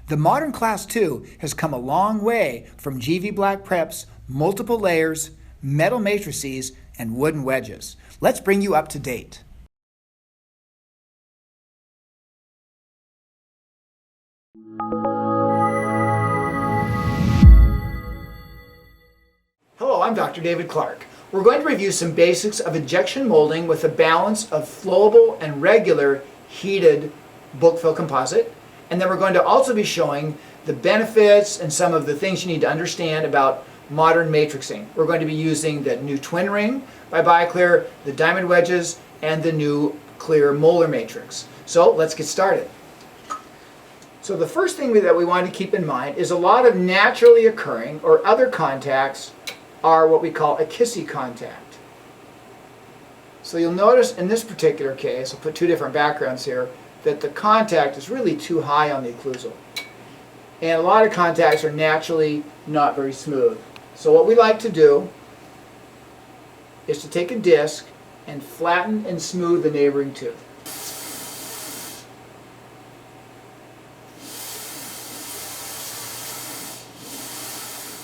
The modern Class 2 has come a long way from GV black preps, multiple layers, metal matrices, and wooden wedges. Let's bring you up to date. Hello, I'm Dr. David Clark. We're going to review some basics of injection molding with a balance of flowable and regular heated bulk fill composite. And then we're going to also be showing the benefits and some of the things you need to understand about modern matrixing. We're going to be using the new twin ring by Bioclear, the diamond wedges, and the new clear molar matrix. So let's get started. So the first thing that we want to keep in mind is a lot of naturally occurring or other contacts are what we call a Kisi contact. So you'll notice in this particular case, I'll put two different backgrounds here, that the contact is really too high on the occlusal. And a lot of contacts are naturally not very smooth. So what we like to do is to take a disc and flatten and smooth the neighboring tooth.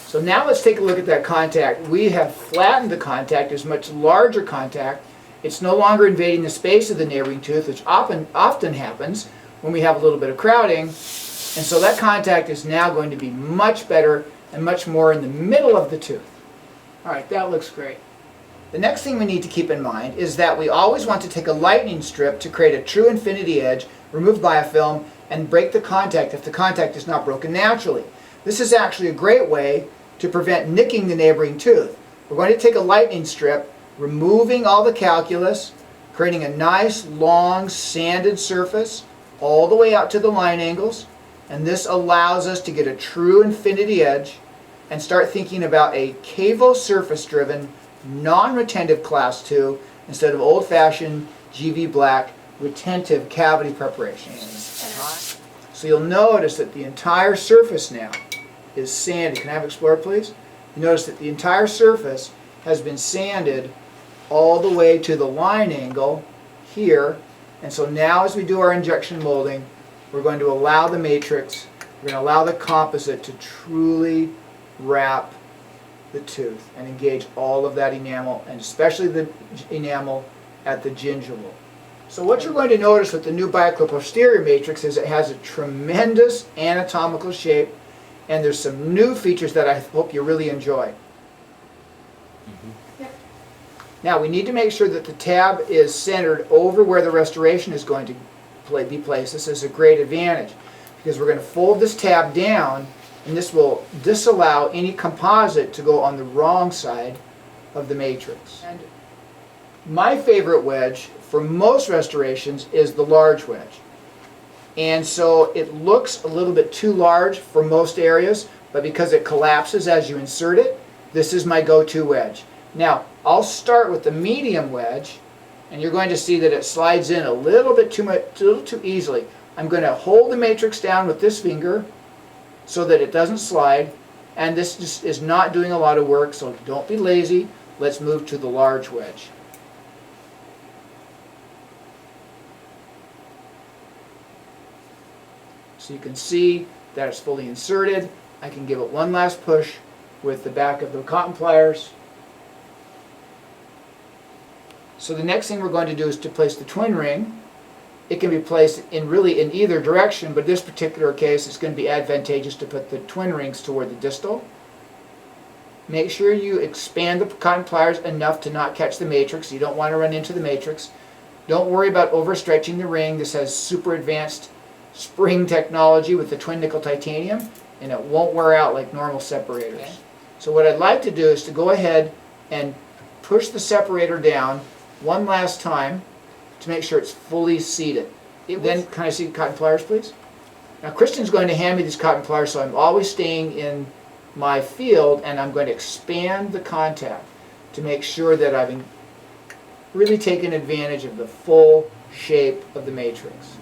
So now let's take a look at that contact. We have flattened the contact. It's much larger contact. It's no longer invading the space of the neighboring tooth, which often happens when we have a little bit of crowding. And so that contact is now going to be much better and much more in the middle of the tooth. All right, that looks great. The next thing we need to keep in mind is that we always want to take a lightning strip to create a true infinity edge, remove biofilm, and break the contact if the contact is not broken naturally. This is actually a great way to prevent nicking the neighboring tooth. We're going to take a lightning strip, removing all the calculus, creating a nice long sanded surface all the way out to the line angles, and this allows us to get a true infinity edge and start thinking about a cavo surface driven non-retentive class 2 instead of old-fashioned GV black retentive cavity preparation. So you'll notice that the entire surface now is sanded. Can I have Explorer, please? You notice that the entire surface has been sanded all the way to the line angle here. And so now as we do our injection molding, we're going to allow the matrix, we're going to allow the composite to truly wrap the tooth and engage all of that enamel, and especially the enamel at the gingival. So what you're going to notice with the new Bioclear posterior matrix is it has a tremendous anatomical shape, and there's some new features that I hope you really enjoy. Yep. Now we need to make sure that the tab is centered over where the restoration is going to be placed. This is a great advantage because we're going to fold this tab down, and this will disallow any composite to go on the wrong side of the matrix. And my favorite wedge for most restorations is the large wedge. And so it looks a little bit too large for most areas, but because it collapses as you insert it, this is my go-to wedge. Now, I'll start with the medium wedge, and you're going to see that it slides in a little bit too much, a little too easily. I'm going to hold the matrix down with this finger so that it doesn't slide, and this just is not doing a lot of work, so don't be lazy. Let's move to the large wedge. So you can see that it's fully inserted. I can give it one last push with the back of the cotton pliers. So the next thing we're going to do is to place the twin ring. It can be placed in either direction, but in this particular case it's going to be advantageous to put the twin rings toward the distal. Make sure you expand the cotton pliers enough to not catch the matrix. You don't want to run into the matrix. Don't worry about overstretching the ring. This has super advanced spring technology with the twin nickel titanium, and it won't wear out like normal separators. Okay. So what I'd like to do is to go ahead and push the separator down one last time to make sure it's fully seated. Then, can I see the cotton pliers, please? Now, Kristen's going to hand me these cotton pliers, so I'm always staying in my field, and I'm going to expand the contact to make sure that I've really taken advantage of the full shape of the matrix.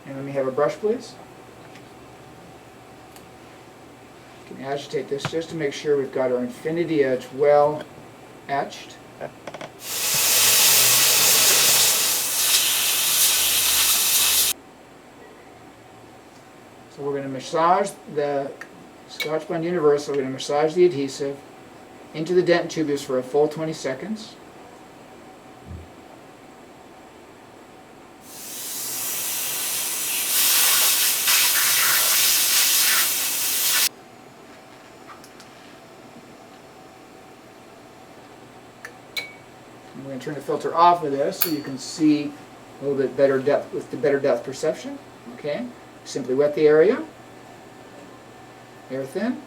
And let me have a brush, please. You can agitate this just to make sure we've got our infinity edge well etched. So we're going to massage the Scotch Bond Universal, we're going to massage the adhesive into the dent and tubules for a full 20 seconds. And we're going to turn the filter off of this so you can see a little bit better depth with the better depth perception. Okay, simply wet the area, air thin.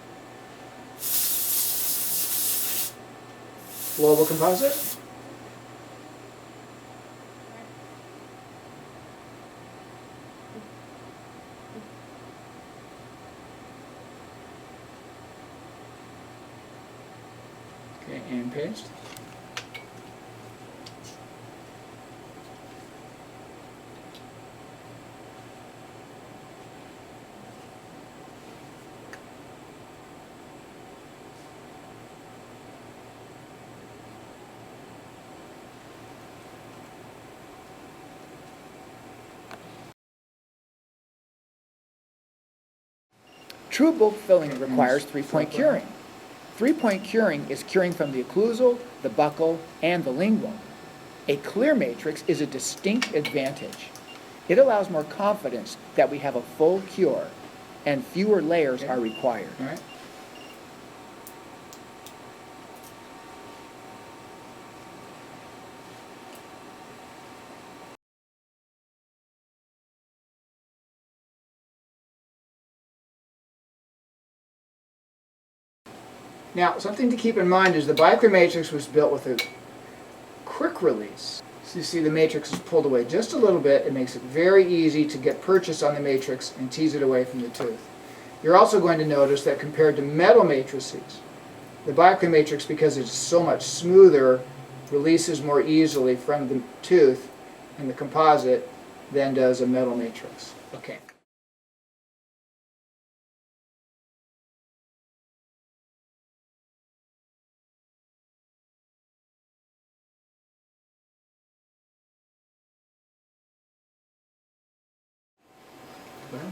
Flowable composite. Okay, and paste. True bulk filling requires three-point curing. Three-point curing is curing from the occlusal, the buccal, and the lingual. A clear matrix is a distinct advantage. It allows more confidence that we have a full cure, and fewer layers are required. All right. Now, something to keep in mind is the Bioclear matrix was built with a quick release. So you see the matrix is pulled away just a little bit. It makes it very easy to get purchase on the matrix and tease it away from the tooth. You're also going to notice that compared to metal matrices, the Bioclear matrix, because it's so much smoother, releases more easily from the tooth and the composite than does a metal matrix. Okay. Well,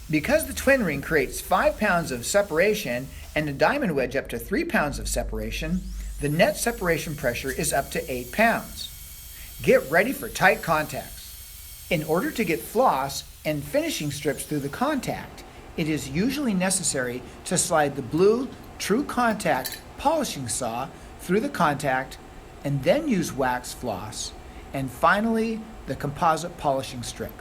because the twin ring creates 5 pounds of separation and the diamond wedge up to 3 pounds of separation, the net separation pressure is up to 8 pounds. Get ready for tight contacts. In order to get floss and finishing strips through the contact, it is usually necessary to slide the blue true contact polishing saw through the contact and then use wax floss, and finally the composite polishing strip.